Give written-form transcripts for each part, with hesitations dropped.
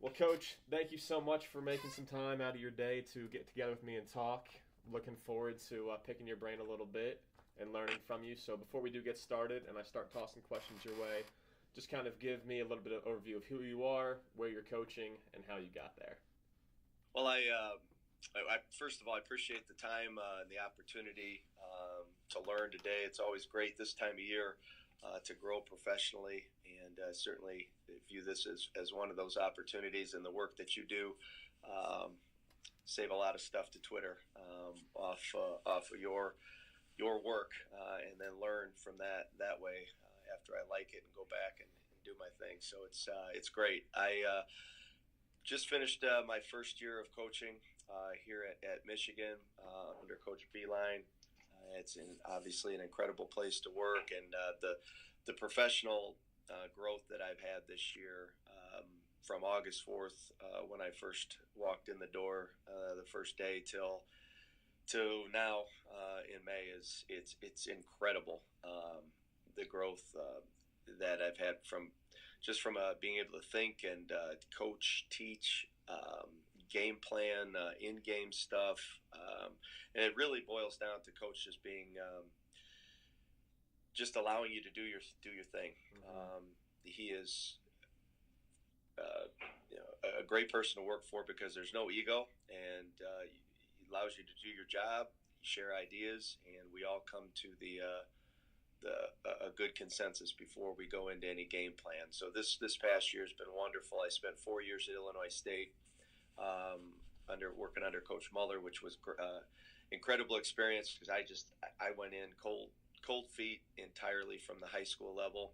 Well, Coach, thank you so much for making some time out of your day to get together with me and talk. Looking forward to picking your brain a little bit and learning from you. So before we do get started and I start tossing questions your way, just kind of give me a little bit of overview of who you are, where you're coaching, and how you got there. Well, I first of all, I appreciate the time and the opportunity to learn today. It's always great this time of year to grow professionally, and certainly view this as one of those opportunities. And the work that you do, save a lot of stuff to Twitter off of your work, and then learn from that way after I like it and go back and do my thing. So it's great. I just finished my first year of coaching here at Michigan under Coach Beeline. It's obviously an incredible place to work, and the professional growth that I've had this year from August 4th when I first walked in the door the first day till now in May it's incredible. The growth that I've had from being able to think and coach, teach, game plan, in-game stuff, and it really boils down to coach just being just allowing you to do your thing. Mm-hmm. He is a great person to work for because there's no ego, and he allows you to do your job, share ideas, and we all come to a good consensus before we go into any game plan. So this past year has been wonderful. I spent 4 years at Illinois State working under Coach Muller, which was incredible experience because I went in cold feet entirely from the high school level,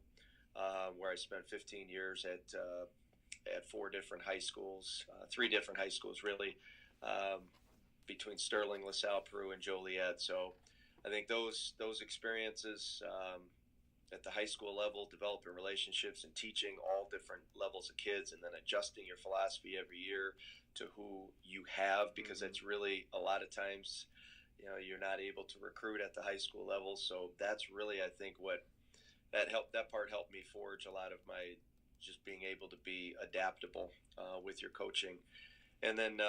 where I spent 15 years at four different high schools, three different high schools really, between Sterling, LaSalle, Peru, and Joliet. So I think those experiences at the high school level, developing relationships and teaching all different levels of kids, and then adjusting your philosophy every year to who you have, because that's really a lot of times, you're not able to recruit at the high school level. So that's really, I think, what that part helped me forge a lot of my just being able to be adaptable with your coaching. And then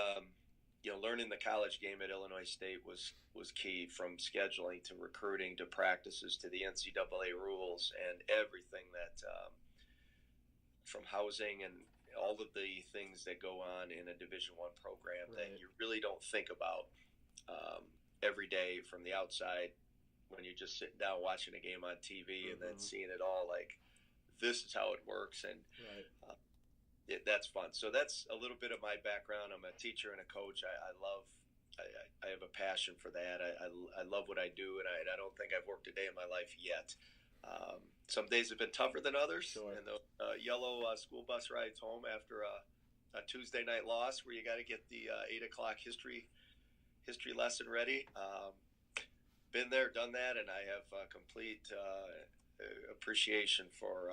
learning the college game at Illinois State was key, from scheduling to recruiting to practices to the NCAA rules and everything that from housing and all of the things that go on in a Division I program Right. that you really don't think about every day from the outside when you're just sitting down watching a game on TV and then seeing it all like this is how it works. And Right. that's fun. So that's a little bit of my background. I'm a teacher and a coach. I have a passion for that. I love what I do, and I don't think I've worked a day in my life yet. Some days have been tougher than others. Sure. And the yellow school bus rides home after a Tuesday night loss where you got to get the 8 o'clock history lesson ready. Been there, done that, and I have complete appreciation for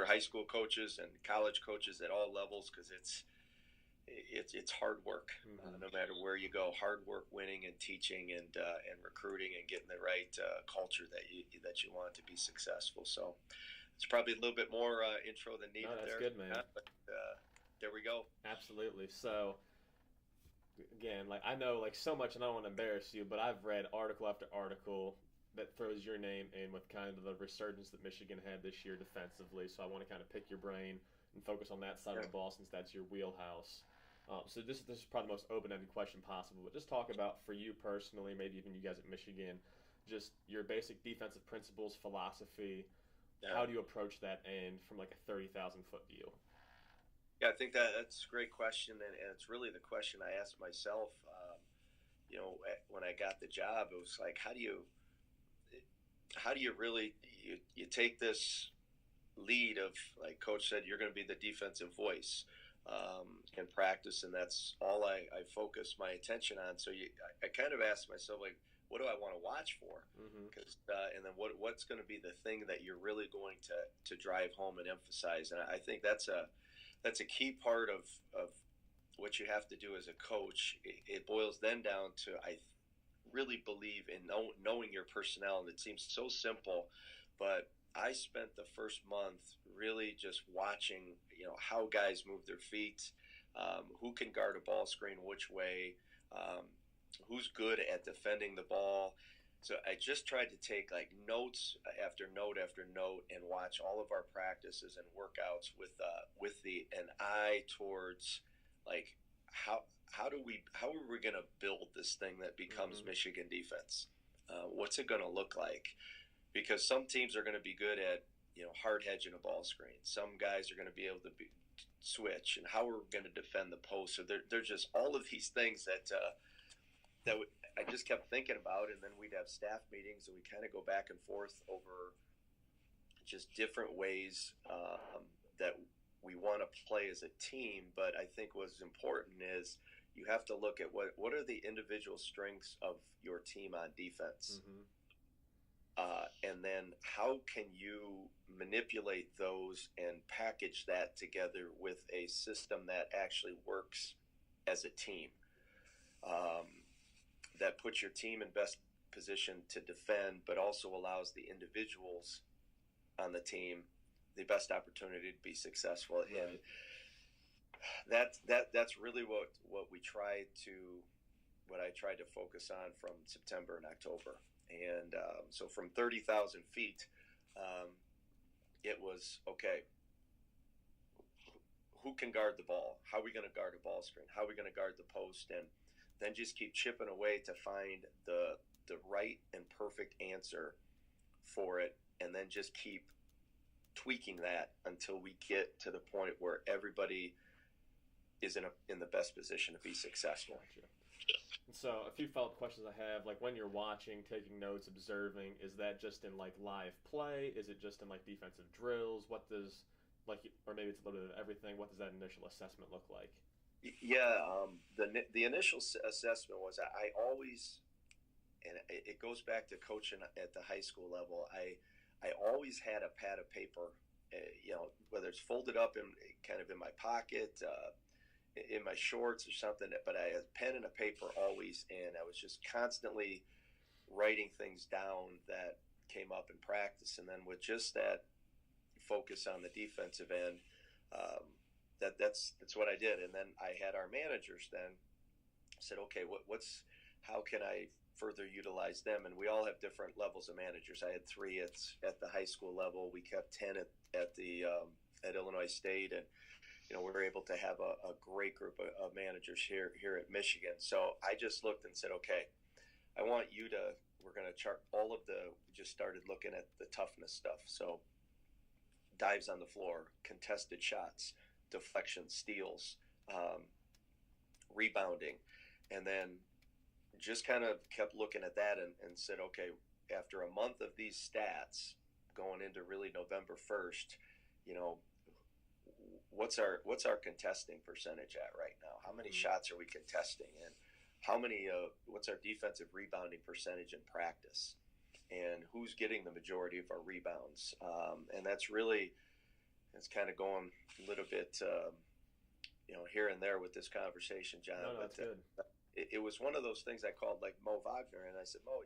high school coaches and college coaches at all levels, because it's hard work. No matter where you go, hard work, winning and teaching and recruiting and getting the right culture that you want to be successful. So it's probably a little bit more intro than needed. No, that's there. good, man. But there we go. Absolutely. So, again, like I know like so much, and I don't want to embarrass you, but I've read article after article that throws your name in with kind of the resurgence that Michigan had this year defensively. So I want to kind of pick your brain and focus on that side of the ball, since that's your wheelhouse. So this is probably the most open-ended question possible, but just talk about, for you personally, maybe even you guys at Michigan, just your basic defensive principles, philosophy. Yeah. How do you approach that, and from like a 30,000-foot view? Yeah, I think that's a great question, and it's really the question I asked myself. When I got the job, it was like, how do you really you take this lead of, like Coach said, you're going to be the defensive voice in practice, and that's all I focus my attention on. So I kind of asked myself, like, what do I want to watch for? Because and then what's going to be the thing that you're really going to drive home and emphasize? And I think that's a key part of what you have to do as a coach. It boils then down to, I really believe in knowing your personnel, and it seems so simple, but I spent the first month really just watching how guys move their feet, who can guard a ball screen which way, who's good at defending the ball. So I just tried to take like notes after note after note and watch all of our practices and workouts with an eye towards like how are we going to build this thing that becomes Michigan defense? What's it going to look like? Because some teams are going to be good at hard hedging a ball screen. Some guys are going to be able to switch, and how are we going to defend the post? So there's just all of these things that I just kept thinking about, and then we'd have staff meetings, and we kind of go back and forth over just different ways that we want to play as a team. But I think what's important is you have to look at what are the individual strengths of your team on defense, and then how can you manipulate those and package that together with a system that actually works as a team. That puts your team in best position to defend, but also allows the individuals on the team the best opportunity to be successful. Right. And that's really what I tried to focus on from September and October. And so from 30,000 feet, it was, okay, who can guard the ball? How are we going to guard a ball screen? How are we going to guard the post? And then just keep chipping away to find the right and perfect answer for it, and then just keep tweaking that until we get to the point where everybody is in the best position to be successful. Gotcha. So a few follow-up questions I have, like when you're watching, taking notes, observing, is that just in like live play? Is it just in like defensive drills? What does or maybe it's a little bit of everything. What does that initial assessment look like? Yeah, the initial assessment was I always, and it goes back to coaching at the high school level. I always had a pad of paper, whether it's folded up in kind of in my pocket, in my shorts or something. But I had a pen and a paper always, and I was just constantly writing things down that came up in practice. And then with just that focus on the defensive end. That's what I did. And then I had our managers then said, okay, how can I further utilize them? And we all have different levels of managers. I had 3 at the high school level. We kept 10 at Illinois State, and we were able to have a great group of managers here at Michigan. So I just looked and said, okay, we're going to chart we just started looking at the toughness stuff. So dives on the floor, contested shots, deflection, steals, rebounding, and then just kind of kept looking at that and said, okay, after a month of these stats going into really November 1st, what's our contesting percentage at right now? How many shots are we contesting? And what's our defensive rebounding percentage in practice? And who's getting the majority of our rebounds? And it's kind of going a little bit, here and there with this conversation, John. No, that's good. It was one of those things I called like Mo Wagner, and I said, Mo,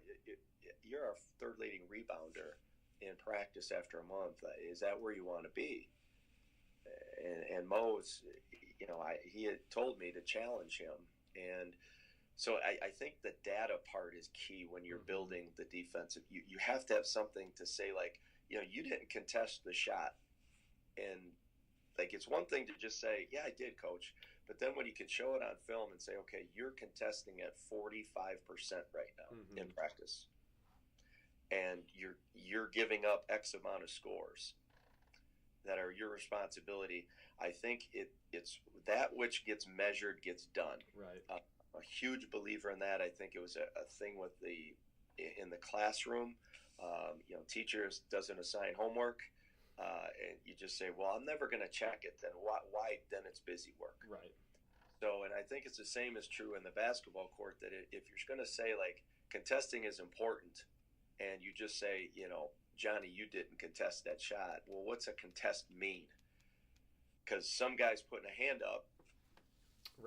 you're our third leading rebounder in practice after a month. Is that where you want to be? And Mo's, he had told me to challenge him. And so I think the data part is key when you're building the defensive. You have to have something to say, like, you didn't contest the shot. And like, it's one thing to just say, yeah, I did, coach. But then when you can show it on film and say, okay, you're contesting at 45% right now in practice, and you're giving up X amount of scores that are your responsibility. I think it's that which gets measured gets done. Right. A huge believer in that. I think it was a thing in the classroom. Teachers doesn't assign homework. And you just say, well, I'm never going to check it. Then why? Then it's busy work. Right. So, and I think it's the same is true in the basketball court, that if you're going to say, like, contesting is important, and you just say, Johnny, you didn't contest that shot. Well, what's a contest mean? Because some guys putting a hand up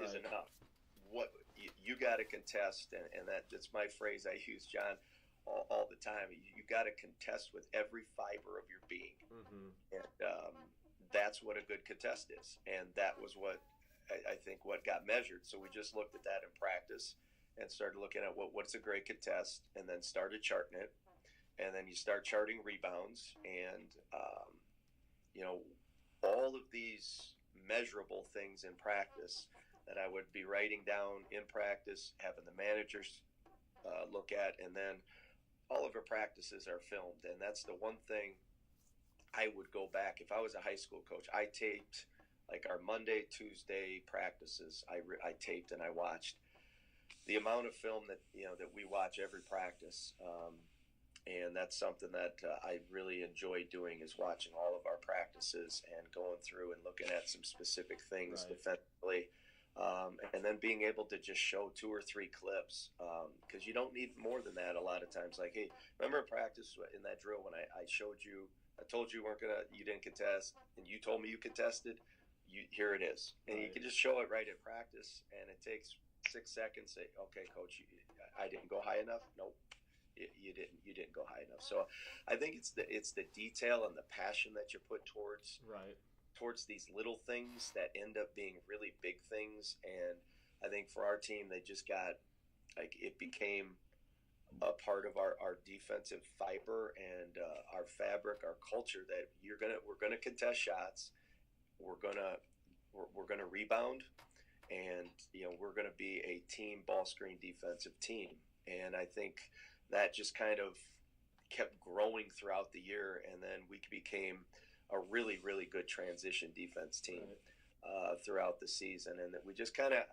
is enough. What you got to contest, and that's my phrase I use, John, all the time. You got to contest with every fiber of your being, and that's what a good contest is. And that was what I think what got measured. So we just looked at that in practice and started looking at what's a great contest, and then started charting it. And then you start charting rebounds, and you know, all of these measurable things in practice that I would be writing down in practice, having the managers look at, and then all of our practices are filmed. And that's the one thing I would go back. If I was a high school coach, I taped like our Monday, Tuesday practices. I taped and I watched the amount of film that that we watch every practice. And that's something that I really enjoy doing, is watching all of our practices and going through and looking at some specific things defensively, and then being able to just show 2 or 3 clips, because you don't need more than that a lot of times. Like, hey, remember in practice in that drill when I showed you, I told you you didn't contest, and you told me you contested. Here it is, and you can just show it right at practice, and it takes 6 seconds. Say, okay, coach, I didn't go high enough. Nope. You didn't go high enough. So I think it's the detail and the passion that you put towards these little things that end up being really big things. And I think for our team, they just got, like, it became a part of our defensive fiber and our fabric, our culture, that we're gonna contest shots, we're gonna rebound, and we're gonna be a team ball screen defensive team. And I think that just kind of kept growing throughout the year, and then we became a really, really good transition defense team throughout the season. And that we just kind of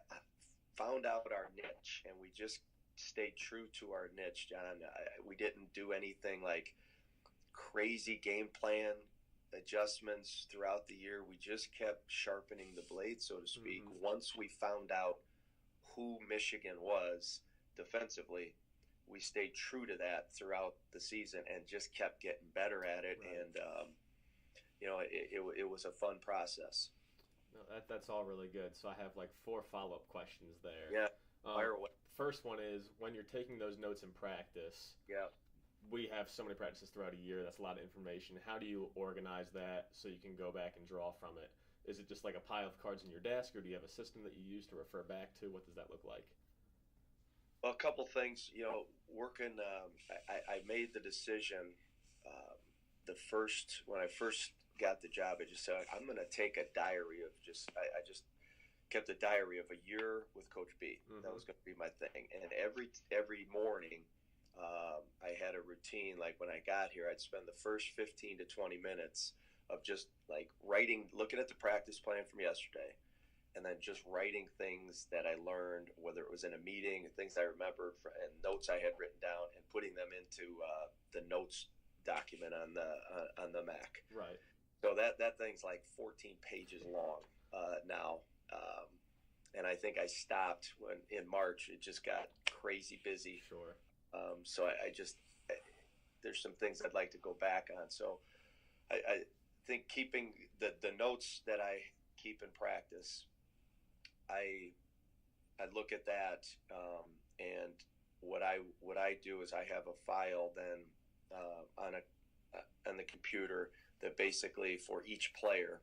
found out our niche, and we just stayed true to our niche, John. We didn't do anything like crazy game plan adjustments throughout the year. We just kept sharpening the blade, so to speak. Once we found out who Michigan was defensively, we stayed true to that throughout the season and just kept getting better at it. And it was a fun process. No, that's all really good. So I have like 4 follow-up questions there. Yeah, fire away. First one is, when you're taking those notes in practice, we have so many practices throughout a year. That's a lot of information. How do you organize that so you can go back and draw from it? Is it just like a pile of cards in your desk, or do you have a system that you use to refer back to? What does that look like? Well, a couple things, working. I made the decision when I first got the job. I just said, I'm going to take a diary of I just kept a diary of a year with Coach B. That was going to be my thing. And every morning, I had a routine. Like when I got here, I'd spend the first 15 to 20 minutes of just like looking at the practice plan from yesterday, and then just writing things that I learned, whether it was in a meeting, things I remembered, and notes I had written down, and putting them into the notes document on the Mac. Right. So that thing's like 14 pages long now, and I think I stopped when in March. It just got crazy busy. Sure. So there's some things I'd like to go back on. So I think keeping the notes that I keep in practice, I look at that, and what I do is I have a file then on the computer that basically for each player,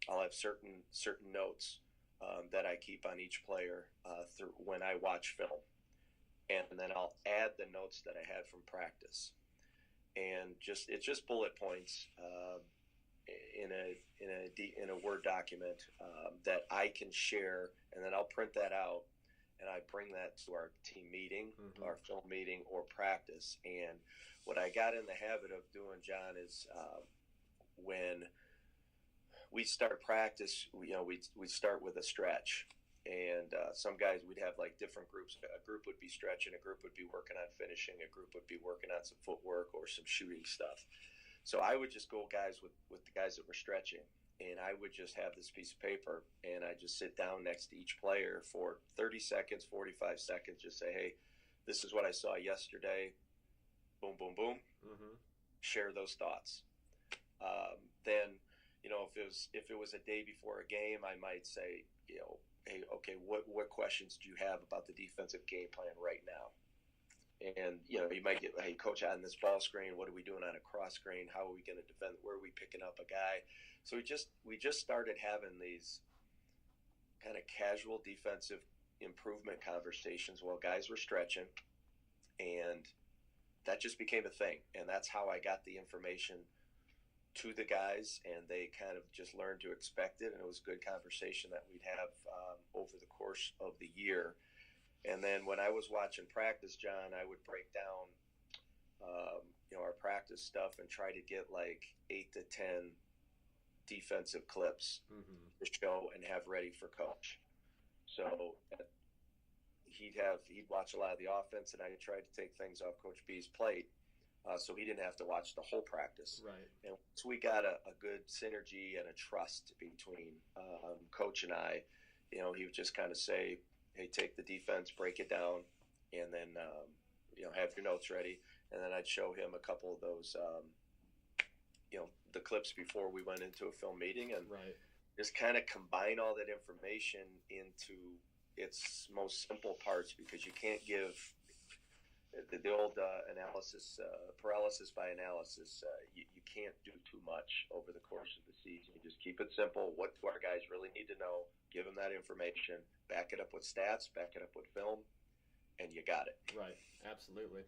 I'll have certain notes that I keep on each player through when I watch film, and then I'll add the notes that I had from practice, and it's just bullet points in a Word document that I can share, and then I'll print that out, and I bring that to our team meeting, our film meeting, or practice. And what I got in the habit of doing, John, is when we start practice, we start with a stretch. And some guys, we'd have like different groups. A group would be stretching, a group would be working on finishing, a group would be working on some footwork or some shooting stuff. So I would just go with the guys that were stretching, and I would just have this piece of paper, and I just sit down next to each player for 30 seconds, 45 seconds, just say, hey, this is what I saw yesterday. Boom, boom, boom. Share those thoughts. Then, if it was a day before a game, I might say, hey, okay, what questions do you have about the defensive game plan right now? And you might get, hey, coach, on this ball screen, what are we doing on a cross screen? How are we going to defend? Where are we picking up a guy? So we just started having these kind of casual defensive improvement conversations while guys were stretching, and that just became a thing. And that's how I got the information to the guys, and they kind of just learned to expect it. And it was good conversation that we'd have over the course of the year. And then when I was watching practice, John, I would break down, our practice stuff and try to get like 8 to 10 defensive clips to show and have ready for coach. So he'd watch a lot of the offense, and I tried to take things off Coach B's plate, so he didn't have to watch the whole practice. Right. And once we got a good synergy and a trust between Coach and I, he would just kind of say, hey, take the defense, break it down, and then have your notes ready. And then I'd show him a couple of those, the clips before we went into a film meeting, and right. just kind of combine all that information into its most simple parts, because you can't give the old analysis, paralysis by analysis. You can't do too much over the course of the season. You just keep it simple. What do our guys really need to know? Give them that information. Back it up with stats. Back it up with film, and you got it. Right. Absolutely.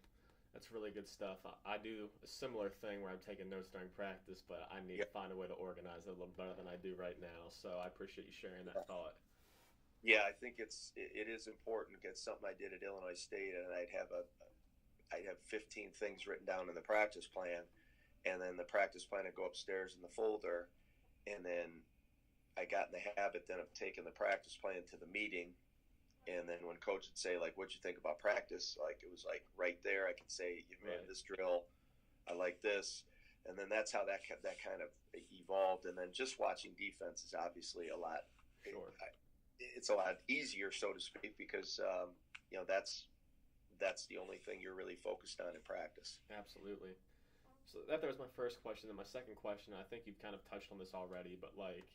That's really good stuff. I do a similar thing where I'm taking notes during practice, but I need to find a way to organize it a little better than I do right now. So I appreciate you sharing that thought. Yeah, I think it is important. It's something I did at Illinois State, and I'd have 15 things written down in the practice plan, and then the practice plan would go upstairs in the folder, and then I got in the habit then of taking the practice plan to the meeting. And then when coach would say, like, what'd you think about practice? Like, it was like right there. I could say, man, this drill, I like this. And then that's how that kind of evolved. And then just watching defense is obviously a lot. Sure. It's a lot easier, so to speak, because that's the only thing you're really focused on in practice. Absolutely. So that was my first question. And my second question, I think you've kind of touched on this already, but like,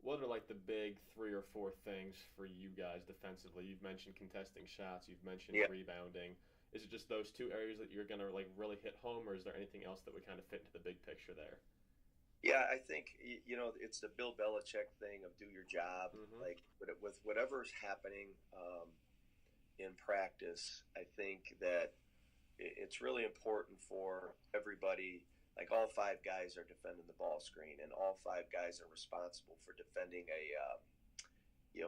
what are like the big 3 or 4 things for you guys defensively? You've mentioned contesting shots. You've mentioned rebounding. Is it just those 2 areas that you're going to like really hit home, or is there anything else that would kind of fit into the big picture there? Yeah, I think it's the Bill Belichick thing of do your job. Like with whatever's happening in practice, I think that it's really important for everybody. Like all 5 guys are defending the ball screen, and all 5 guys are responsible for defending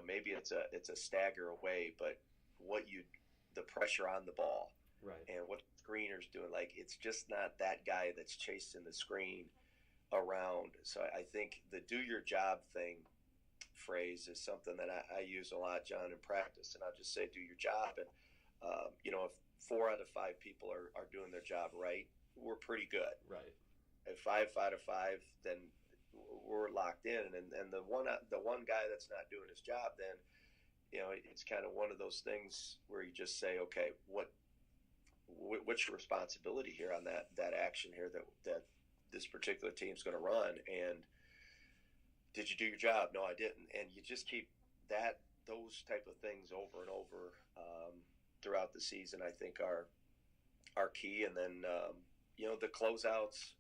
maybe it's a stagger away, but the pressure on the ball, right, and what the screener's doing. Like, it's just not that guy that's chasing the screen around. So I think the do your job thing phrase is something that I use a lot, John, in practice, and I'll just say do your job. And if 4 out of 5 people are doing their job right, we're pretty good. Right. At 5 out of 5, then we're locked in. And the one guy that's not doing his job, then it's kind of one of those things where you just say, okay, what's your responsibility here on that action here that this particular team's going to run? And did you do your job? No, I didn't. And you just keep those type of things over and over throughout the season, I think are key. And then the closeouts,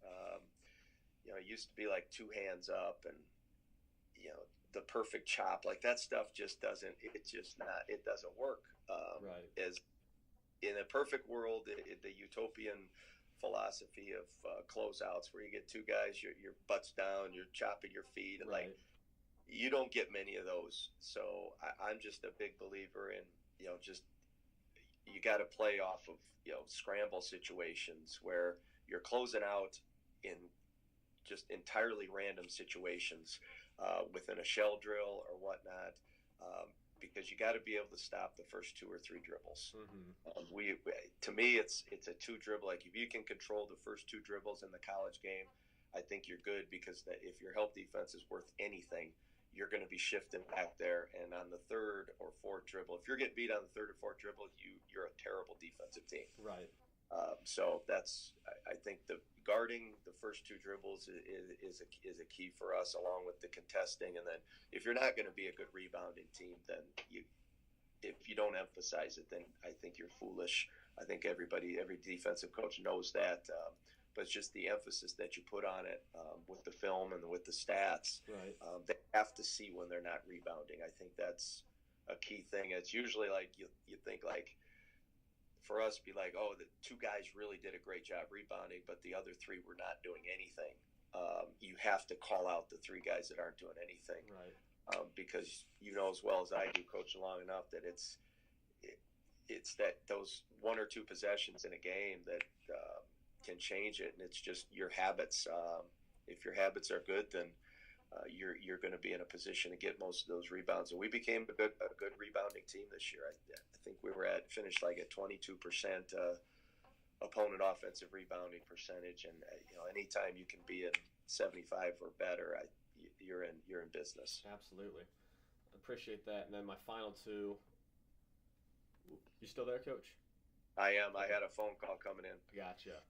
it used to be like 2 hands up, and the perfect chop, like that stuff just doesn't work. Right. As in a perfect world, the utopian philosophy of closeouts, where you get 2 guys, your butts down, you're chopping your feet, and right, like you don't get many of those. So I'm just a big believer in just you got to play off of scramble situations where you're closing out in just entirely random situations within a shell drill or whatnot, because you got to be able to stop the first 2 or 3 dribbles. To me, it's a 2 dribble. Like, if you can control the first 2 dribbles in the college game, I think you're good, because if your help defense is worth anything, you're going to be shifting back there. And on the 3rd or 4th dribble, if you're getting beat on the 3rd or 4th dribble, you're a terrible defensive team. Right. So I think the guarding the first 2 dribbles is a key for us, along with the contesting. And then if you're not going to be a good rebounding team, then if you don't emphasize it, then I think you're foolish I think every defensive coach knows that. But it's just the emphasis that you put on it with the film and with the stats. Right. They have to see when they're not rebounding. I think that's a key thing. It's usually like you think like, for us, be like, oh, the two guys really did a great job rebounding, but the other three were not doing anything. You have to call out the three guys that aren't doing anything, Right. Because you know as well as I do, coaching long enough, that it's that those one or two possessions in a game that can change it, and it's just your habits. If your habits are good, then you're going to be in a position to get most of those rebounds. And we became a good rebounding team this year. I think we were finished like at 22% opponent offensive rebounding percentage, and anytime you can be in 75 or better, you're in business. Absolutely, appreciate that. And then my final two. You still there, Coach? I am. I had a phone call coming in. Gotcha.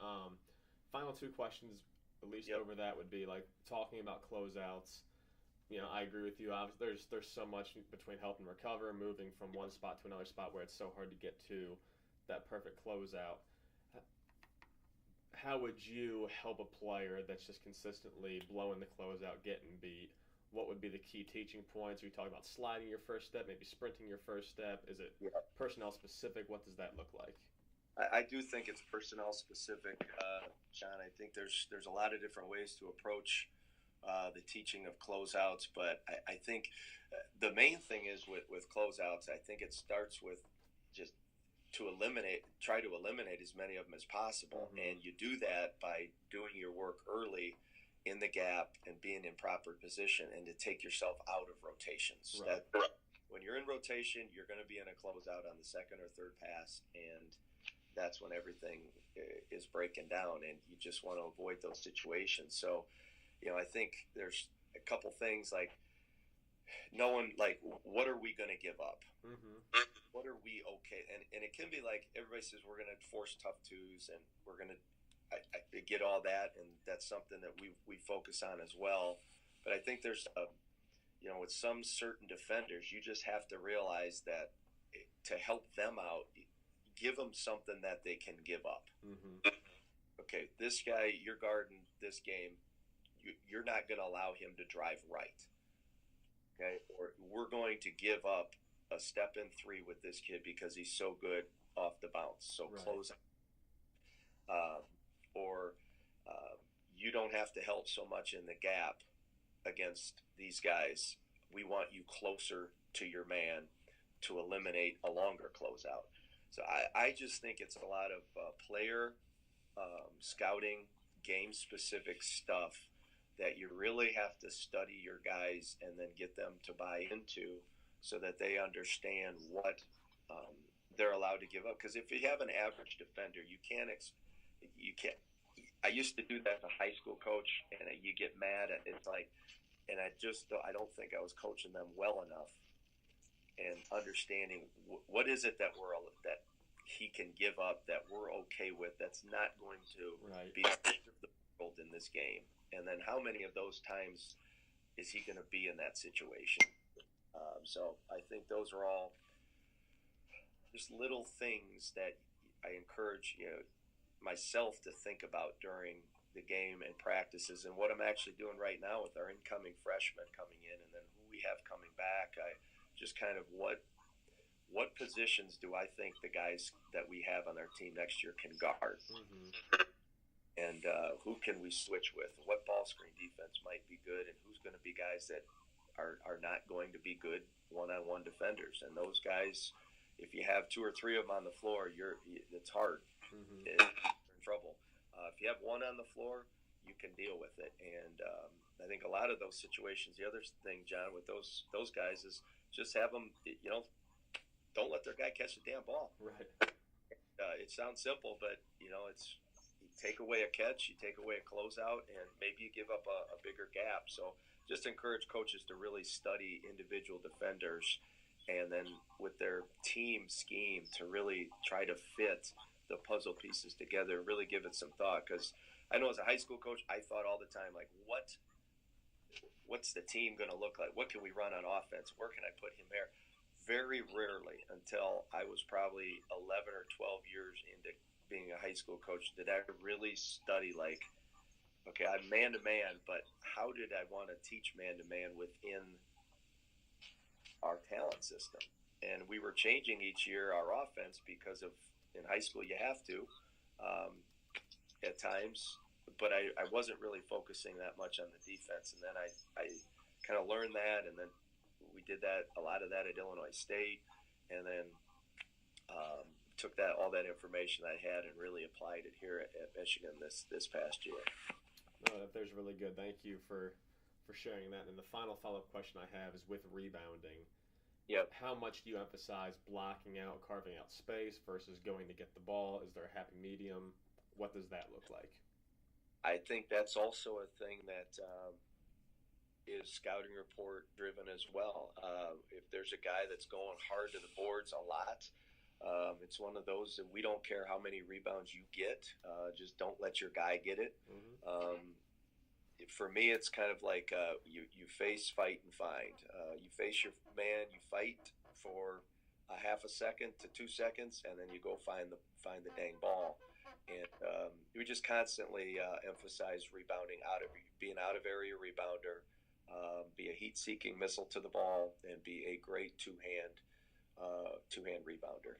Final two questions, at least Yep. over that, would be like talking about closeouts. I agree with you. Obviously, there's so much between help and recover, moving from one spot to another spot where it's so hard to get to that perfect closeout. How would you help a player that's just consistently blowing the closeout, getting beat? What would be the key teaching points? Are you talking about sliding your first step, maybe sprinting your first step? Is it personnel specific? What does that look like? I do think it's personnel specific, John. I think there's a lot of different ways to approach the teaching of closeouts, but I think the main thing is with closeouts, I think it starts with just try to eliminate as many of them as possible, Mm-hmm. and you do that by doing your work early in the gap and being in proper position, and to take yourself out of rotations. Right. When you're in rotation, you're going to be in a closeout on the second or third pass, and that's when everything is breaking down, and you just want to avoid those situations. So, I think there's a couple things like knowing, like, what are we going to give up? Mm-hmm. What are we okay? And it can be like everybody says we're going to force tough twos, and we're going to I get all that, and that's something that we focus on as well. But I think there's with some certain defenders, you just have to realize that to help them out, give them something that they can give up. Mm-hmm. Okay, this guy, you're guarding this game, you're not going to allow him to drive right. Okay, or we're going to give up a step in three with this kid because he's so good off the bounce. So Right. close. Or you don't have to help so much in the gap against these guys. We want you closer to your man to eliminate a longer closeout. So I just think it's a lot of player scouting, game-specific stuff that you really have to study your guys and then get them to buy into, so that they understand what they're allowed to give up. Because if you have an average defender, you can't. I used to do that as a high school coach, and you get mad at it's like, and I don't think I was coaching them well enough and understanding what is it that he can give up that we're okay with, that's not going to Right. be the world in this game, and then how many of those times is he going to be in that situation? So I think those are all just little things that I encourage myself to think about during the game and practices, and what I'm actually doing right now with our incoming freshmen coming in, and then who we have coming back. I just kind of what positions do I think the guys that we have on our team next year can guard, Mm-hmm. and who can we switch with? What ball screen defense might be good, and who's going to be guys that are not going to be good one-on-one defenders? And those guys, if you have two or three of them on the floor, it's hard. Mm-hmm. You're in trouble. If you have one on the floor, you can deal with it. And I think a lot of those situations, the other thing, John, with those guys is just have them, don't let their guy catch the damn ball. Right. It sounds simple, but it's you take away a catch, you take away a closeout, and maybe you give up a bigger gap. So just encourage coaches to really study individual defenders, and then with their team scheme to really try to fit the puzzle pieces together, really give it some thought. Because I know as a high school coach, I thought all the time, like, what's the team going to look like? What can we run on offense? Where can I put him there? very rarely until I was probably 11 or 12 years into being a high school coach did I really study, like, okay, I'm man to man, but how did I want to teach man to man within our talent system? And we were changing each year our offense because of, in high school you have to, um, at times, but I wasn't really focusing that much on the defense. And then I kind of learned that, and then we did that, a lot of that at Illinois State, and then took that, all that information I had, and really applied it here at Michigan this past year. No, there's really good. Thank you for sharing that. And the final follow up question I have is with rebounding. Yep. How much do you emphasize blocking out, carving out space versus going to get the ball? Is there a happy medium? What does that look like? I think that's also a thing that is scouting report driven as well. If there's a guy that's going hard to the boards a lot, it's one of those that we don't care how many rebounds you get, just don't let your guy get it. Mm-hmm. For me, it's kind of like you face, fight, and find. You face your man, you fight for a half a second to 2 seconds, and then you go find the dang ball. And we just constantly emphasize rebounding, being out of area rebounder, be a heat-seeking missile to the ball, and be a great two-hand rebounder.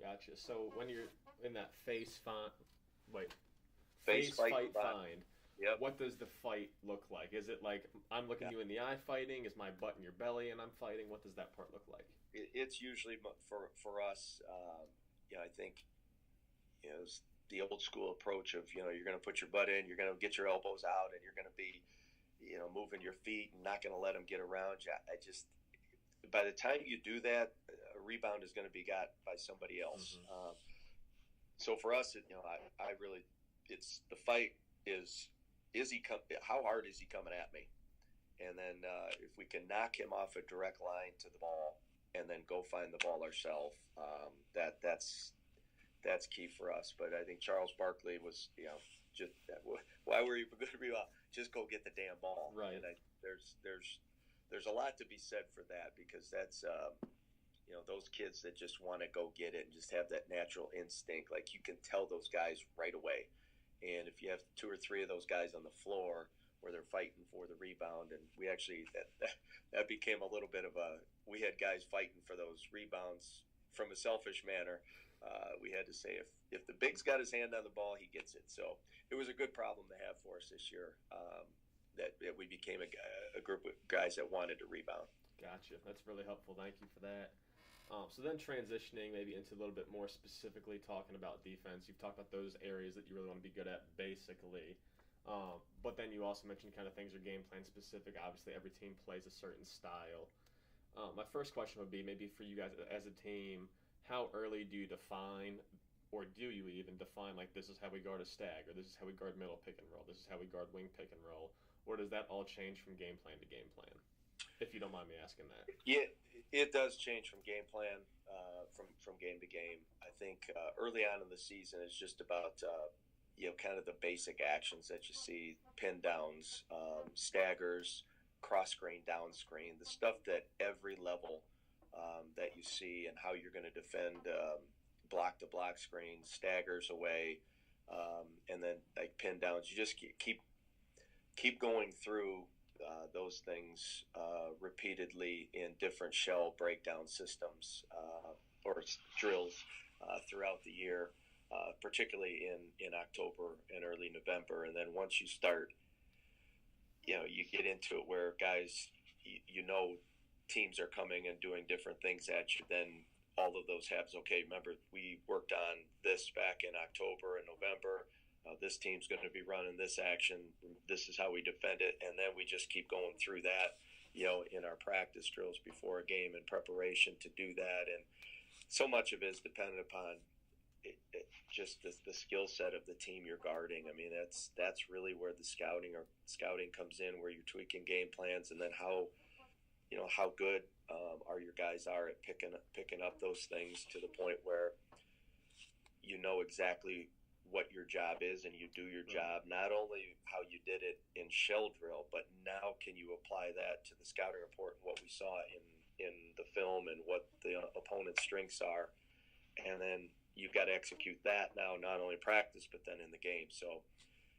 Gotcha. So when you're in that face, fight, find. Yep. What does the fight look like? Is it like I'm looking you in the eye fighting? Is my butt in your belly and I'm fighting? What does that part look like? It's usually for us. I think it's the old school approach of you're going to put your butt in, you're going to get your elbows out, and you're going to be moving your feet and not going to let them get around you. I just, by the time you do that, a rebound is going to be got by somebody else. Mm-hmm. So for us, I really, it's the fight is. How hard is he coming at me? And then if we can knock him off a direct line to the ball and then go find the ball ourselves, that's key for us. But I think Charles Barkley was, just why were you going to be just go get the damn ball? Right. And there's a lot to be said for that, because that's those kids that just want to go get it and just have that natural instinct. Like, you can tell those guys right away. And if you have 2 or 3 of those guys on the floor where they're fighting for the rebound, and we actually that became a little bit of we had guys fighting for those rebounds from a selfish manner. We had to say if the big's got his hand on the ball, he gets it. So it was a good problem to have for us this year, that we became a group of guys that wanted to rebound. Gotcha. That's really helpful. Thank you for that. So then transitioning maybe into a little bit more specifically talking about defense, you've talked about those areas that you really want to be good at basically, but then you also mentioned kind of things are game plan specific. Obviously every team plays a certain style. My first question would be maybe for you guys as a team, how early do you define, or do you even define, like, this is how we guard a stag, or this is how we guard middle pick and roll, this is how we guard wing pick and roll, or does that all change from game plan to game plan? If you don't mind me asking that. Yeah, it does change from game plan, from game to game. I think early on in the season it's just about kind of the basic actions that you see: pin downs, staggers, cross screen, down screen, the stuff that every level that you see, and how you're going to defend block to block screens, staggers away, and then like pin downs. You just keep going through those things repeatedly in different shell breakdown systems or drills throughout the year, particularly in October and early November. And then once you start, you get into it where guys, teams are coming and doing different things at you, then all of those habs, okay, remember, we worked on this back in October and November. This team's going to be running this action. This is how we defend it. And then we just keep going through that, in our practice drills before a game in preparation to do that. And so much of it is dependent upon just the skill set of the team you're guarding. I mean, that's really where the scouting comes in, where you're tweaking game plans, and then how good are your guys are at picking up those things to the point where you know exactly what your job is, and you do your job, not only how you did it in shell drill, but now can you apply that to the scouting report and what we saw in the film film and what the opponent's strengths are, and then you've got to execute that now, not only practice but then in the game. So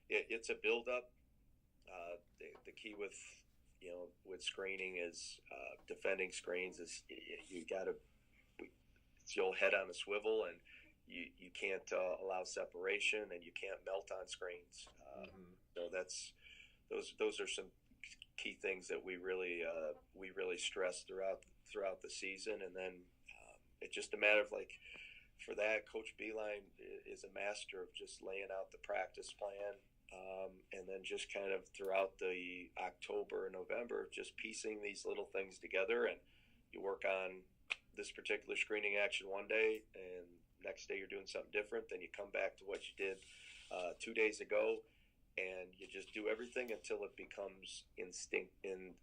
it's a build up. The key with with screening is defending screens is you got to it's your head on a swivel, and you can't allow separation, and you can't melt on screens. So those are some key things that we really stress throughout the season, and then it's just a matter of like. For that, Coach Beeline is a master of just laying out the practice plan, and then just kind of throughout the October and November, just piecing these little things together. And you work on this particular screening action one day, and next day you're doing something different. Then you come back to what you did 2 days ago, and you just do everything until it becomes instinctive in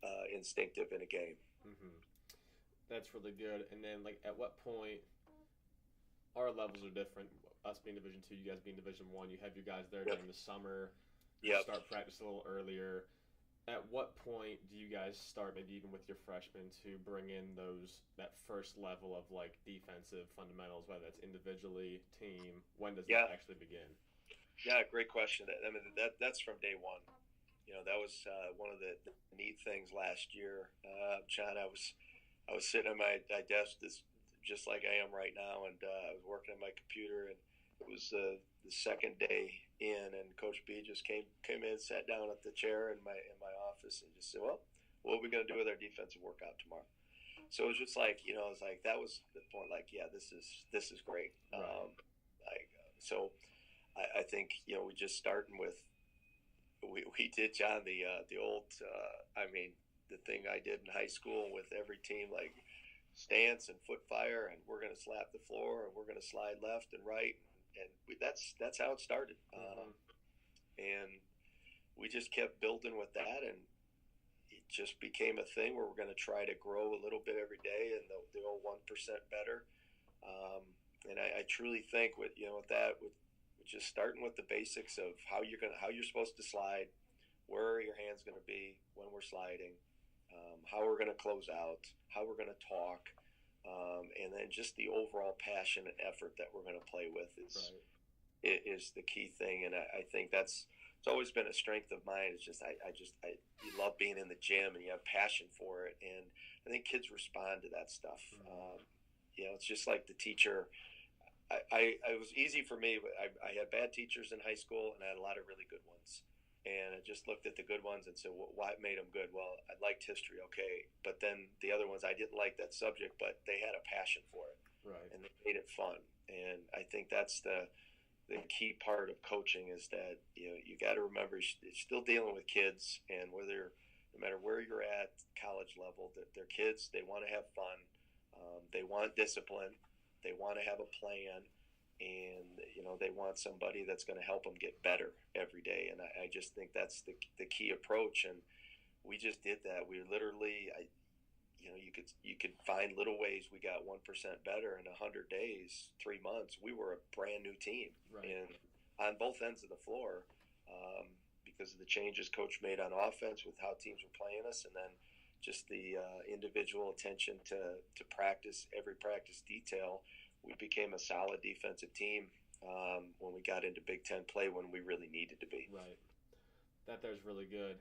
a game. Mm-hmm. That's really good. And then, like, at what point? Our levels are different. Us being Division II, you guys being Division I. You have your guys there during the summer. You start practice a little earlier. At what point do you guys start, maybe even with your freshmen, to bring in that first level of like defensive fundamentals, whether that's individually, team? When does that actually begin? Yeah, great question. I mean, that's from day one. That was one of the neat things last year, John. I was sitting at my desk just like I am right now, and I was working on my computer, and it was the second day in, and Coach B just came in, sat down at the chair in my office, and just said, "Well, what are we going to do with our defensive workout tomorrow?" So it was just like it was like that was the point. Like, yeah, this is great. Right. So I think we just starting with we did, John, the old the thing I did in high school with every team, like stance and foot fire, and we're going to slap the floor, and we're going to slide left and right, and that's how it started. And we just kept building with that, and it just became a thing where we're going to try to grow a little bit every day, and the old 1% better. And I truly think with just starting with the basics of how you're supposed to slide, where are your hands going to be when we're sliding, how we're going to close out, how we're going to talk, and then just the overall passion and effort that we're going to play with is the key thing. And I think it's always been a strength of mine. It's just you love being in the gym, and you have passion for it, and I think kids respond to that stuff. It's just like the teacher. It was easy for me. I had bad teachers in high school, and I had a lot of really good ones. And I just looked at the good ones and said, well, what made them good? Well, I liked history, okay. But then the other ones, I didn't like that subject, but they had a passion for it. Right. And they made it fun. And I think that's the key part of coaching is that, you got to remember you're still dealing with kids, and no matter where you're at, college level, that they're kids, they want to have fun. They want discipline. They want to have a plan. And they want somebody that's going to help them get better every day. And I just think that's the key approach. And we just did that. We literally, you could find little ways we got 1% better in 100 days, 3 months. We were a brand new team, and on both ends of the floor, because of the changes Coach made on offense with how teams were playing us, and then just the individual attention to practice, every practice detail. We became a solid defensive team when we got into Big Ten play when we really needed to be. Right. That there's really good.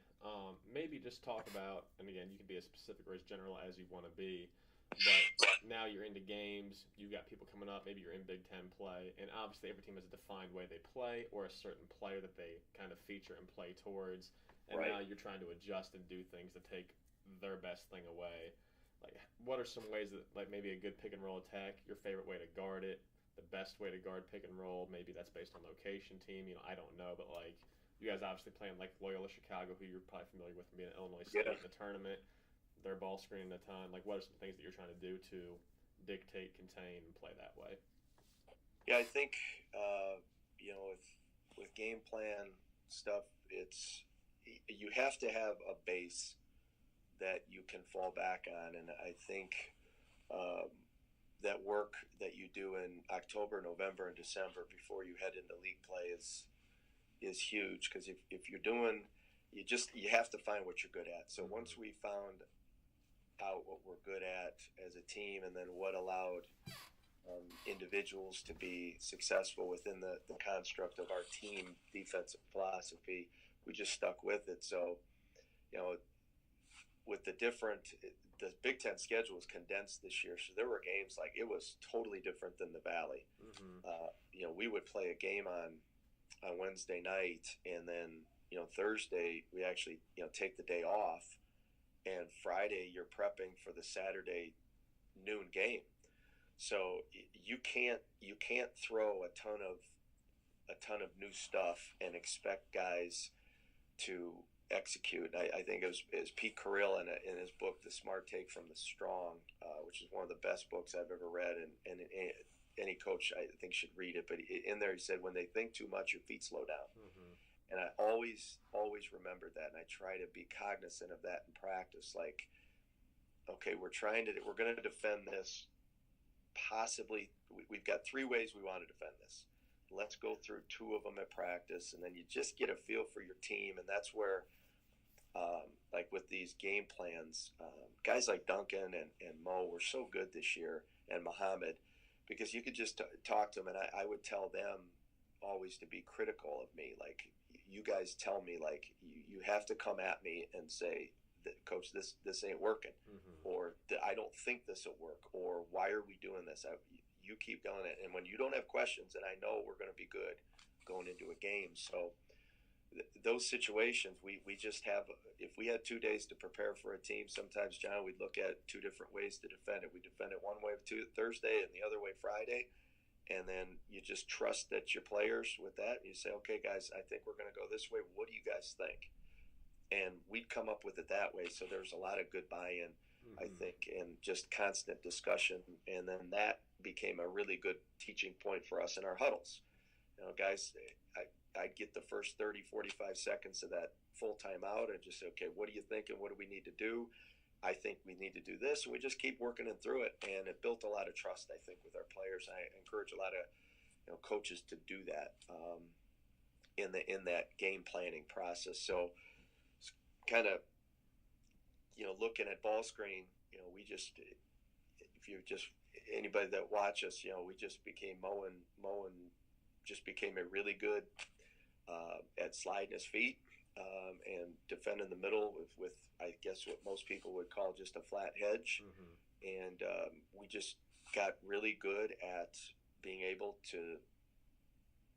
Maybe just talk about, and again, you can be as specific or as general as you want to be, but now you're into games, you've got people coming up, maybe you're in Big Ten play, and obviously every team has a defined way they play or a certain player that they kind of feature and play towards, and now you're trying to adjust and do things to take their best thing away. Like, what are some ways that, like, maybe a good pick and roll attack, your favorite way to guard it, the best way to guard pick and roll, maybe that's based on location, team, I don't know, but, like, you guys obviously playing, like, Loyola Chicago, who you're probably familiar with from being at Illinois State in the tournament, their ball screening a ton. Like, what are some things that you're trying to do to dictate, contain, and play that way? Yeah, I think, with game plan stuff, you have to have a base that you can fall back on, and I think that work that you do in October, November, and December before you head into league play is huge, because if you're doing, you have to find what you're good at. So once we found out what we're good at as a team, and then what allowed individuals to be successful within the construct of our team defensive philosophy. We just stuck with it. So, with the Big Ten schedule was condensed this year, so there were games like it was totally different than the Valley. We would play a game on Wednesday night, and then Thursday we actually take the day off, and Friday you're prepping for the Saturday noon game. So you can't throw a ton of new stuff and expect guys to execute. I think it was Pete Carril in his book, The Smart Take from the Strong, which is one of the best books I've ever read, and any coach I think should read it. But in there he said, when they think too much, your feet slow down. And I always remembered that, and I try to be cognizant of that in practice. Like, okay, we're going to defend this. Possibly, we've got 3 ways we want to defend this. Let's go through 2 of them at practice, and then you just get a feel for your team. And that's where, like with these game plans, guys like Duncan and Mo were so good this year, and Muhammad, because you could just talk to them, and I would tell them always to be critical of me. Like, you guys tell me, like, you have to come at me and say, Coach, this ain't working, or I don't think this will work, or why are we doing this? You keep going, and when you don't have questions, and I know we're going to be good going into a game. So those situations, we just have. If we had 2 days to prepare for a team, sometimes, John, we'd look at 2 different ways to defend it. We defend it one way Thursday and the other way Friday, and then you just trust that your players with that. You say, okay, guys, I think we're going to go this way. What do you guys think? And we'd come up with it that way. So there's a lot of good buy-in, I think, and just constant discussion. And then that became a really good teaching point for us in our huddles. Guys, I'd get the first 30, 45 seconds of that full timeout and just say, okay, what do you think and what do we need to do? I think we need to do this. And we just keep working it through it. And it built a lot of trust, I think, with our players. I encourage a lot of coaches to do that in that game planning process. So kind of, looking at ball screen, we just, if you just, anybody that watch us, we just became Mo and just became a really good at sliding his feet and defending the middle with I guess what most people would call just a flat hedge. And we just got really good at being able to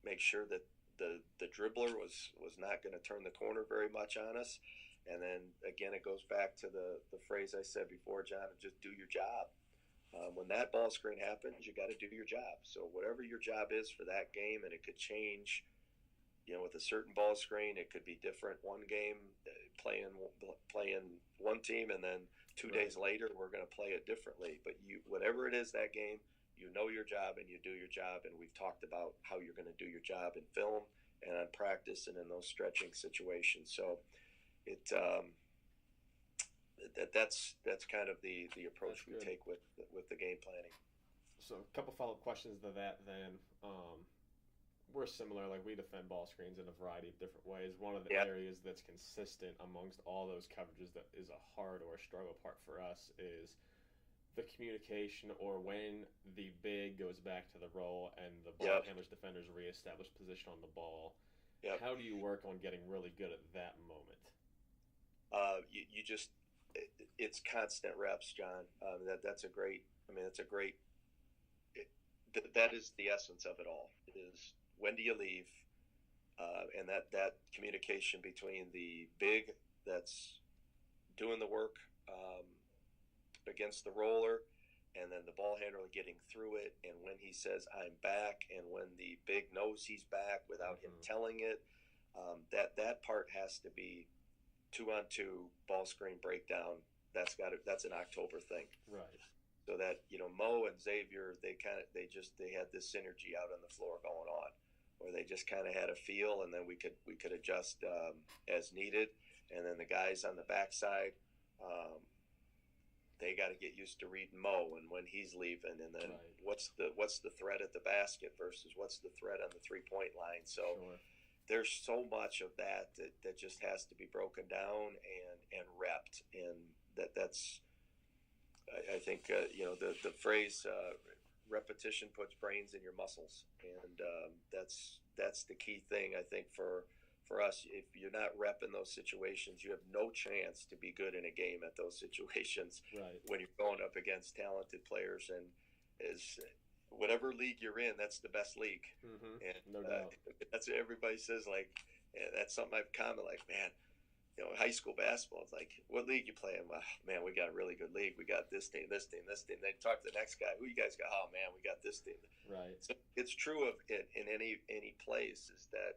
make sure that the dribbler was not going to turn the corner very much on us. And then, again, it goes back to the phrase I said before, John, of just do your job. When that ball screen happens, you got to do your job. So whatever your job is for that game, and it could change, with a certain ball screen, it could be different one game, playing one team, and then 2 days later, we're going to play it differently. But whatever it is that game, you know your job and you do your job. And we've talked about how you're going to do your job in film and on practice and in those stretching situations. So that's kind of the approach we take with the game planning. So a couple follow-up questions to that then. We're similar, like we defend ball screens in a variety of different ways. One of the areas that's consistent amongst all those coverages that is a hard or a struggle part for us is the communication, or when the big goes back to the roll and the ball handler's defenders reestablish position on the ball. How do you work on getting really good at that moment? You just, it's constant reps, John. That's a great. That is the essence of it all. Is when do you leave, and that communication between the big that's doing the work against the roller, and then the ball handler getting through it, and when he says I'm back, and when the big knows he's back without him telling it, that part has to be 2-on-2 ball screen breakdown. That's an October thing, right? So that Mo and Xavier, they had this synergy out on the floor going on, where they just kind of had a feel, and then we could adjust as needed. And then the guys on the backside, they got to get used to reading Mo and when he's leaving, and then what's the threat at the basket versus what's the threat on the 3-point line. So there's so much of that just has to be broken down and repped, and that's I think the phrase repetition puts brains in your muscles, and that's the key thing I think for us. If you're not repping those situations, you have no chance to be good in a game at those situations Right. when you're going up against talented players. And is whatever league you're in, that's the best league, Mm-hmm. and No doubt. that's what everybody says. Like, that's something I've commented. Like, man, high school basketball. It's like, what league you playing? Well, man, we got a really good league. We got this team, this team, this team. Then talk to the next guy. Who you guys got? Oh man, we got this team. Right. So it's true of it in any place is that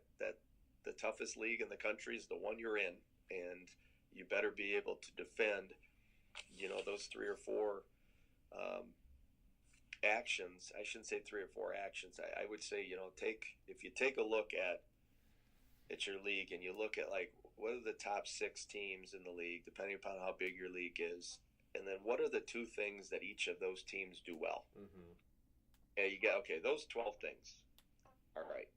the toughest league in the country is the one you're in, and you better be able to defend. Those three or four um, actions. I shouldn't say three or four actions. I would say if you take a look at your league and you look at like what are the top six teams in the league, depending upon how big your league is, and then what are the two things that each of those teams do well. Mm-hmm. And you get those 12 things. All right,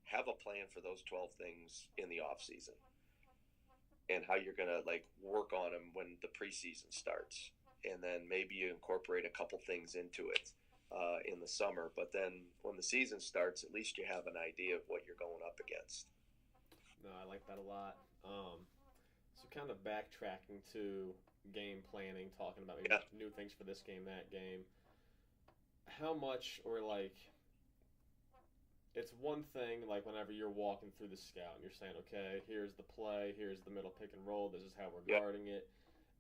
have a plan for those 12 things in the off season, and how you're gonna like work on them when the preseason starts, and then maybe you incorporate a couple things into it in the summer. But then when the season starts, at least you have an idea of what you're going up against. No, I like that a lot. So kind of backtracking to game planning, talking about maybe new things for this game, that game. How much, or like, it's one thing like whenever you're walking through the scout and you're saying, okay, here's the play, here's the middle pick and roll, this is how we're guarding it,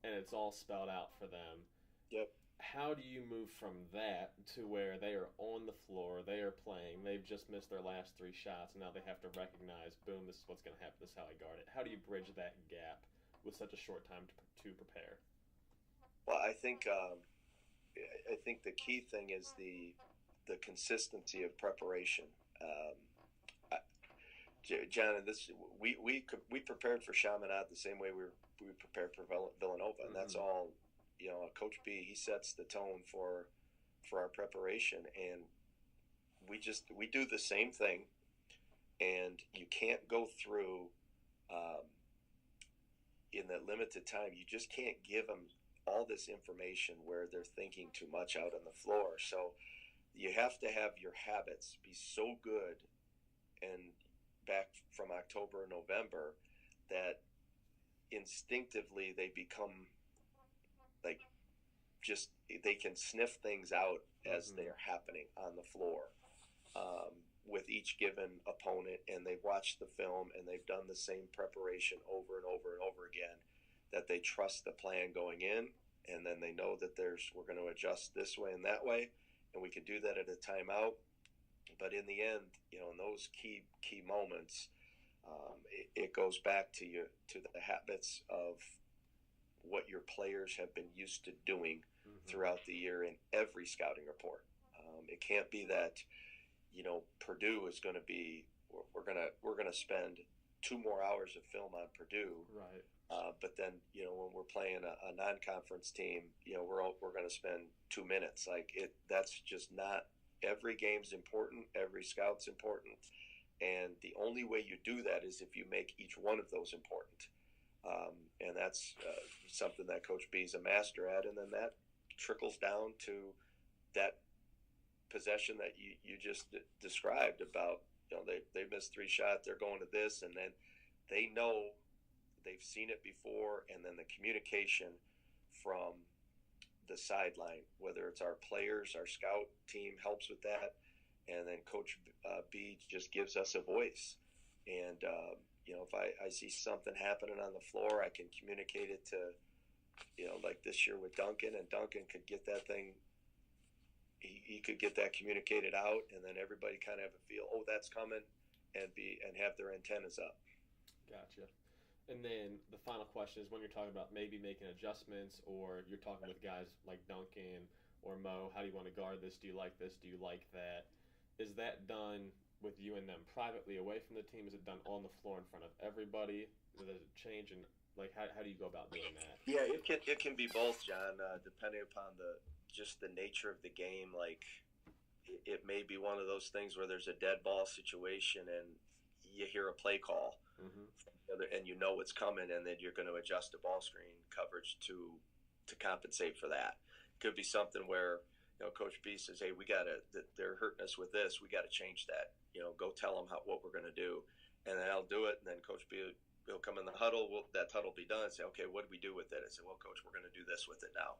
and it's all spelled out for them. Yep. How do you move from that to where they are on the floor, they are playing, they've just missed their last three shots, and now they have to recognize, boom, this is what's going to happen, this is how I guard it. How do you bridge that gap with such a short time to prepare? Well, I think the key thing is the consistency of preparation. John, and this we prepared for Chaminade the same way we prepared for Villanova, and that's all. Coach B, he sets the tone for our preparation, and we do the same thing, and you can't go through in that limited time. You just can't give them all this information where they're thinking too much out on the floor. So you have to have your habits be so good and back from October and November that instinctively they become like just they can sniff things out as they are happening on the floor with each given opponent, and they've watched the film and they've done the same preparation over and over and over again, that they trust the plan going in, and then they know that we're going to adjust this way and that way, and we can do that at a timeout. But in the end, in those key moments, it goes back to the habits of what your players have been used to doing throughout the year in every scouting report. It can't be that Purdue is going to be we're going to spend 2 more hours of film on Purdue, right? But then when we're playing a non-conference team, we're going to spend 2 minutes. Like that's just not. Every game's important. Every scout's important, and the only way you do that is if you make each one of those important. And that's something that Coach B is a master at, and then that trickles down to that possession that you just described about. They missed 3 shots, they're going to this, and then they know they've seen it before, and then the communication from the sideline, whether it's our players, our scout team helps with that, and then Coach B just gives us a voice. And if I see something happening on the floor, I can communicate it to, like this year with Duncan, and Duncan could get that thing. He could get that communicated out, and then everybody kind of have a feel, oh, that's coming, and have their antennas up. Gotcha. And then the final question is, when you're talking about maybe making adjustments, or you're talking with guys like Duncan or Mo, how do you want to guard this? Do you like this? Do you like that? Is that done with you and them privately away from the team? Is it done on the floor in front of everybody? Does it change? And like, how do you go about doing that? Yeah, it can be both, John, depending upon just the nature of the game. Like it may be one of those things where there's a dead ball situation and you hear a play call, and you know it's coming, and then you're going to adjust the ball screen coverage to compensate for that. Could be something where Coach B says, "Hey, they're hurting us with this. We got to change that. Go tell them what we're going to do," and then I'll do it. And then Coach B will come in the huddle. That huddle will be done. And say, "Okay, what do we do with it?" I say, "Well, Coach, we're going to do this with it now."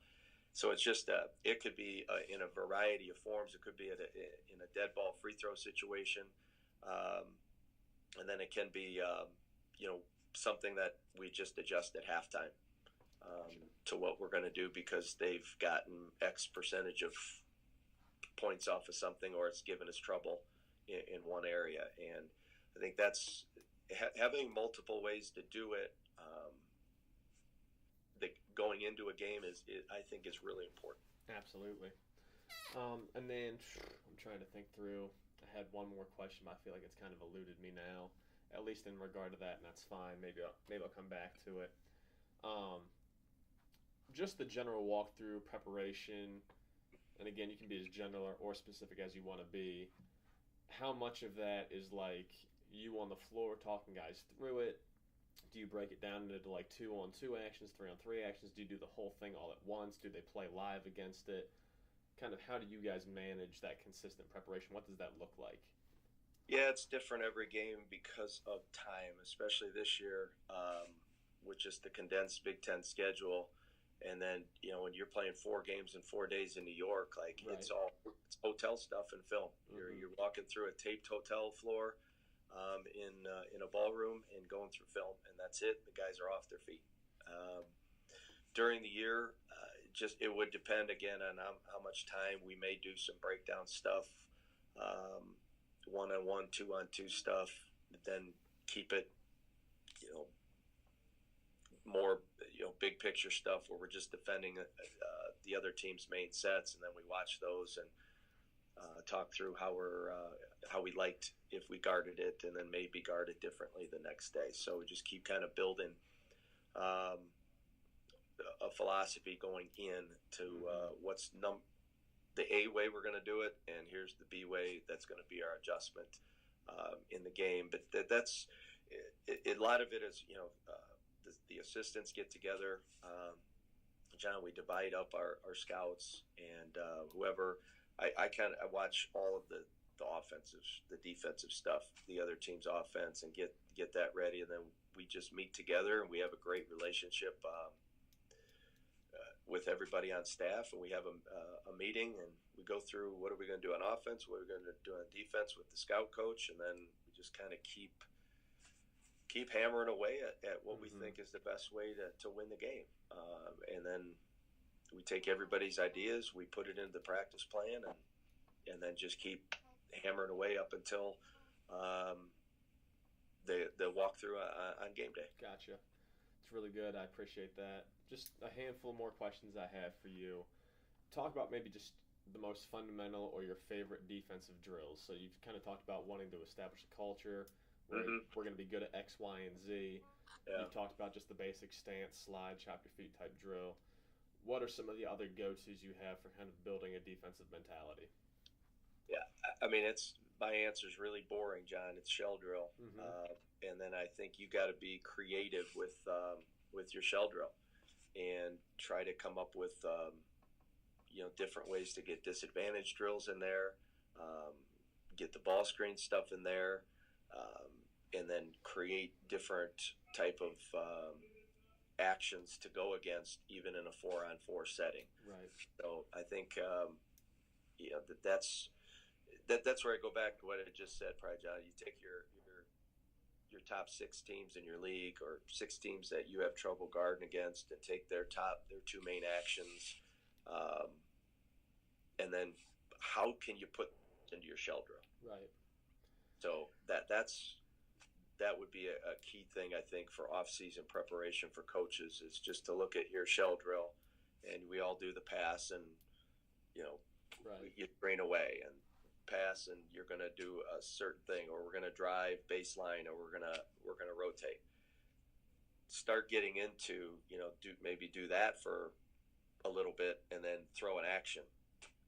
So it's just it could be in a variety of forms. It could be in a dead ball free throw situation, and then it can be something that we just adjust at halftime to what we're going to do because they've gotten X percentage of points off of something, or it's given us trouble in one area. And I think that's having multiple ways to do it. Going into a game I think is really important. Absolutely. And then I'm trying to think through. I had one more question, but I feel like it's kind of eluded me now, at least in regard to that, and that's fine. Maybe I'll come back to it. Just the general walkthrough preparation, and again, you can be as general or specific as you want to be. How much of that is like you on the floor talking guys through it? Do you break it down into like 2-on-2 actions, 3-on-3 actions? Do you do the whole thing all at once? Do they play live against it? Kind of how do you guys manage that consistent preparation? What does that look like? Yeah, it's different every game because of time, especially this year with just the condensed Big Ten schedule. And then, when you're playing 4 games in 4 days in New York, like right. it's hotel stuff and film. Mm-hmm. You're walking through a taped hotel floor in a ballroom and going through film, and that's it. The guys are off their feet. During the year, it would depend again on how much time. We may do some breakdown stuff, 1-on-1, 2-on-2 stuff, then keep it, more big picture stuff where we're just defending the other team's main sets, and then we watch those and talk through how we liked if we guarded it, and then maybe guard it differently the next day. So we just keep kind of building a philosophy going in to what's the A way we're going to do it, and here's the B way that's going to be our adjustment in the game. But that's a lot of it is the assistants get together. John, we divide up our scouts and whoever. I watch all of the offensive, the defensive stuff, the other team's offense, and get that ready, and then we just meet together and we have a great relationship with everybody on staff, and we have a meeting and we go through what are we going to do on offense, what are we going to do on defense with the scout coach, and then we just kind of keep hammering away at what we think is the best way to win the game, and then we take everybody's ideas, we put it into the practice plan, and then just keep hammering away up until the walkthrough on game day. Gotcha. It's really good. I appreciate that. Just a handful more questions I have for you. Talk about maybe just the most fundamental or your favorite defensive drills. So you've kind of talked about wanting to establish a culture where we're going to be good at X, Y, and Z. Yeah. You've talked about just the basic stance, slide, chop your feet type drill. What are some of the other go-tos you have for kind of building a defensive mentality? Yeah, I mean, my answer is really boring, John. It's shell drill, and then I think you got to be creative with your shell drill, and try to come up with different ways to get disadvantage drills in there, get the ball screen stuff in there, and then create different type of actions to go against, even in a 4-on-4 setting. Right. So I think that's where I go back to what I just said, probably, John. You take your top 6 teams in your league, or 6 teams that you have trouble guarding against, and take their 2 main actions, and then how can you put into your shell drill? Right. So that would be a key thing, I think, for off-season preparation for coaches, is just to look at your shell drill, and we all do the pass, and right. you drain away and pass, and you're going to do a certain thing, or we're going to drive baseline, or we're going to rotate. Start getting into do that for a little bit, and then throw an action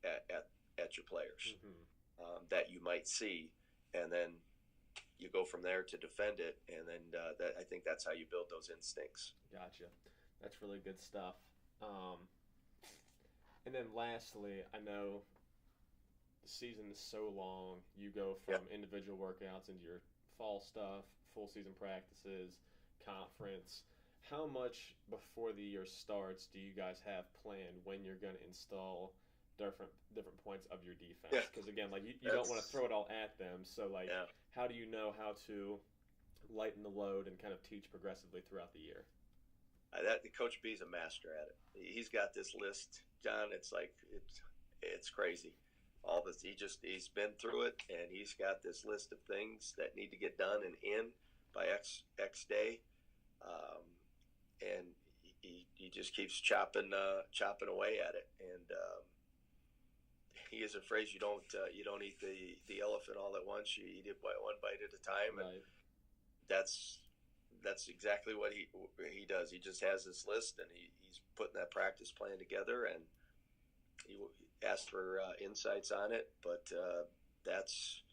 at your players that you might see, and then you go from there to defend it, and then I think that's how you build those instincts. Gotcha. That's really good stuff. And then lastly, I know the season is so long. You go Yeah. from individual workouts into your fall stuff, full season practices, conference. How much before the year starts do you guys have planned when you're going to install different points of your defense? Yeah. Because again, like you don't want to throw it all at them. So like, Yeah. how do you know how to lighten the load and kind of teach progressively throughout the year? That Coach B's a master at it. He's got this list, John. It's like it's crazy. All this he's been through it, and he's got this list of things that need to get done and in by X day, um, and he just keeps chopping away at it. And he is a phrase, you don't eat the elephant all at once. You eat it one bite at a time, and Right. that's exactly what he does. He just has this list, and he's putting that practice plan together, and he asked for insights on it. But that's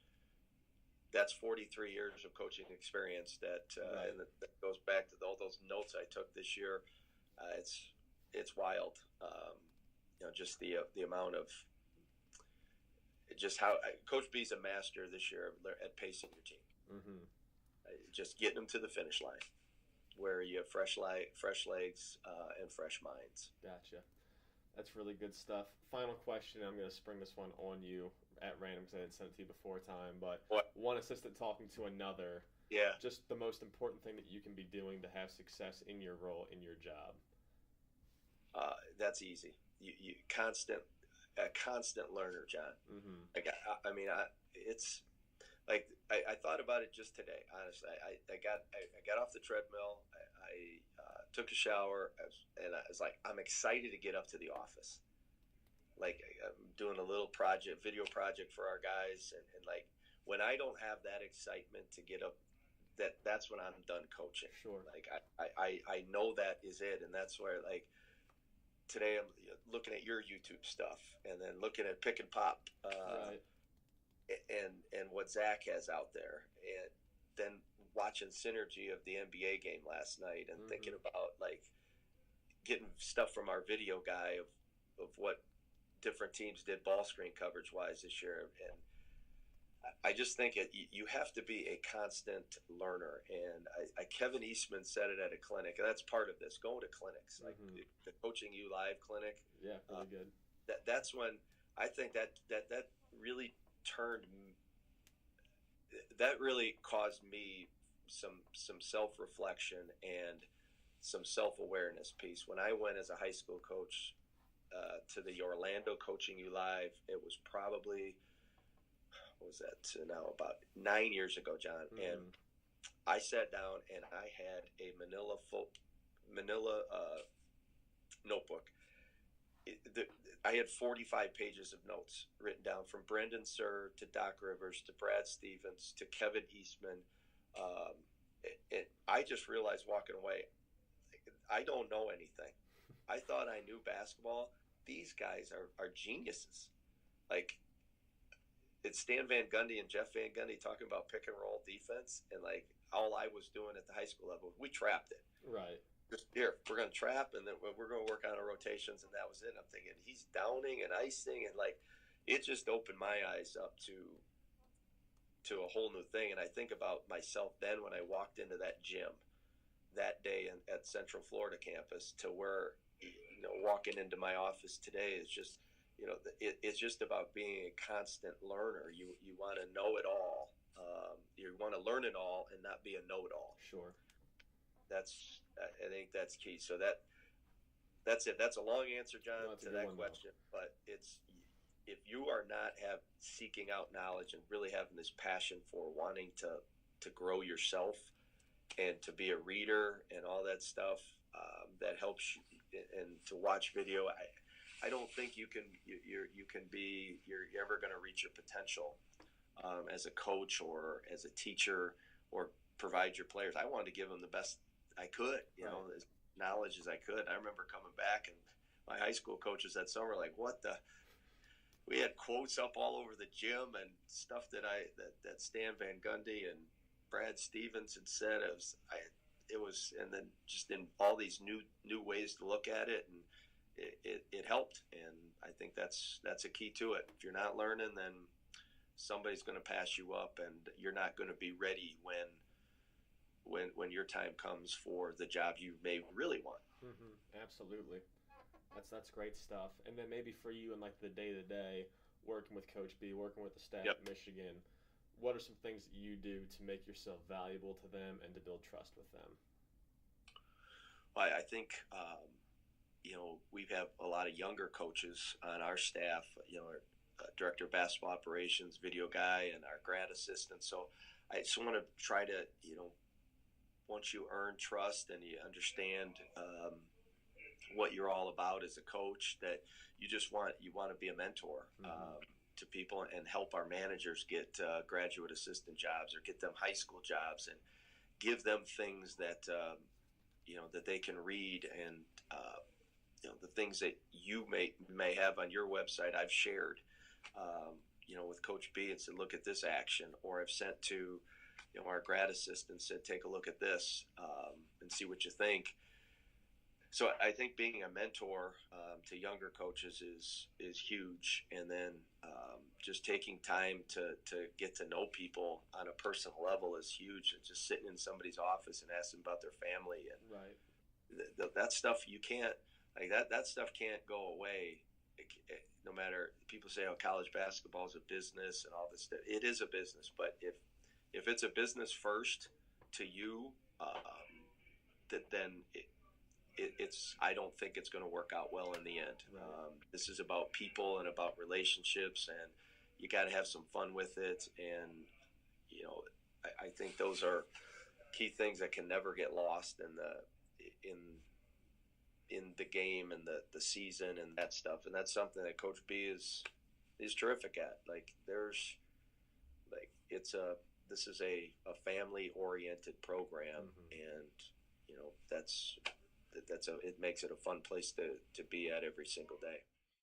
43 years of coaching experience that Right. and that goes back to all those notes I took this year. It's wild. Just the amount of just how Coach B's a master this year at pacing your team. Mm-hmm. Just getting them to the finish line, where you have fresh legs and fresh minds. Gotcha. That's really good stuff. Final question. I'm going to spring this one on you at random because I didn't send it to you before time. But What? one assistant talking to another. Yeah. Just the most important thing that you can be doing to have success in your role, in your job. That's easy. You a constant learner, John. Mm-hmm. Like I mean, it's like I thought about it just today. Honestly, I got off the treadmill. I took a shower, and I was like, I'm excited to get up to the office. Like I'm doing a little video project for our guys, and like when I don't have that excitement to get up, that's when I'm done coaching. Sure. Like I know that is it, and that's where like today I'm looking at your YouTube stuff, and then looking at Pick and Pop. Right. And what Zach has out there, and then watching synergy of the NBA game last night, and thinking about like getting stuff from our video guy of what different teams did ball screen coverage wise this year. And I just think you have to be a constant learner. And Kevin Eastman said it at a clinic, and that's part of this, going to clinics, like the Coaching You Live clinic. Yeah, really good. That's when I think that really that really caused me some self-reflection and some self-awareness piece. When I went as a high school coach to the Orlando Coaching You Live, it was probably, what was that now, about 9 years ago, John. And I sat down and I had a manila notebook. I had 45 pages of notes written down, from Brendan Surr to Doc Rivers to Brad Stevens to Kevin Eastman. I just realized walking away, I don't know anything. I thought I knew basketball. These guys are geniuses. Like, it's Stan Van Gundy and Jeff Van Gundy talking about pick and roll defense, and like all I was doing at the high school level, we trapped it. Right. Just here, we're going to trap, and then we're going to work on our rotations, and that was it. I'm thinking he's downing and icing, and like it just opened my eyes up to a whole new thing. And I think about myself then when I walked into that gym that day at Central Florida campus, to where walking into my office today is just it's just about being a constant learner. You want to know it all. You want to learn it all and not be a know-it-all. Sure. I think that's key. So that's it. That's a long answer, John, to that question. But it's, if you are not seeking out knowledge and really having this passion for wanting to grow yourself and to be a reader and all that stuff, that helps you, and to watch video, I don't think you're ever going to reach your potential as a coach or as a teacher, or provide your players. I wanted to give them the best I could, as knowledge as I could. I remember coming back, and my high school coaches that summer, like, we had quotes up all over the gym and stuff that Stan Van Gundy and Brad Stevens had said. And then just in all these new ways to look at it, and it helped. And I think that's a key to it. If you're not learning, then somebody's going to pass you up, and you're not going to be ready when your time comes for the job you may really want. Absolutely. That's great stuff. And then maybe for you in like the day to day, working with Coach B, working with the staff Yep. at Michigan, what are some things that you do to make yourself valuable to them and to build trust with them? I think we have a lot of younger coaches on our staff. Our director of basketball operations, video guy, and our grad assistant. So I just want to try to once you earn trust and you understand what you're all about as a coach, that you want to be a mentor to people and help our managers get graduate assistant jobs or get them high school jobs and give them things that that they can read, and the things that you may have on your website I've shared with Coach B and said, look at this action, or I've sent to our grad assistant, said, take a look at this and see what you think. So I think being a mentor to younger coaches is huge, and then just taking time to get to know people on a personal level is huge. And just sitting in somebody's office and asking about their family, and Right. that stuff you can't, like, that stuff can't go away. No matter, people say, oh, college basketball is a business and all this stuff. It is a business, but if it's a business first to you, then it's I don't think it's going to work out well in the end. Right. This is about people and about relationships, and you got to have some fun with it. And I think those are key things that can never get lost in the game and the season and that stuff. And that's something that Coach B is terrific at. Like, there's like this is a family oriented program, and it makes it a fun place to be at every single day.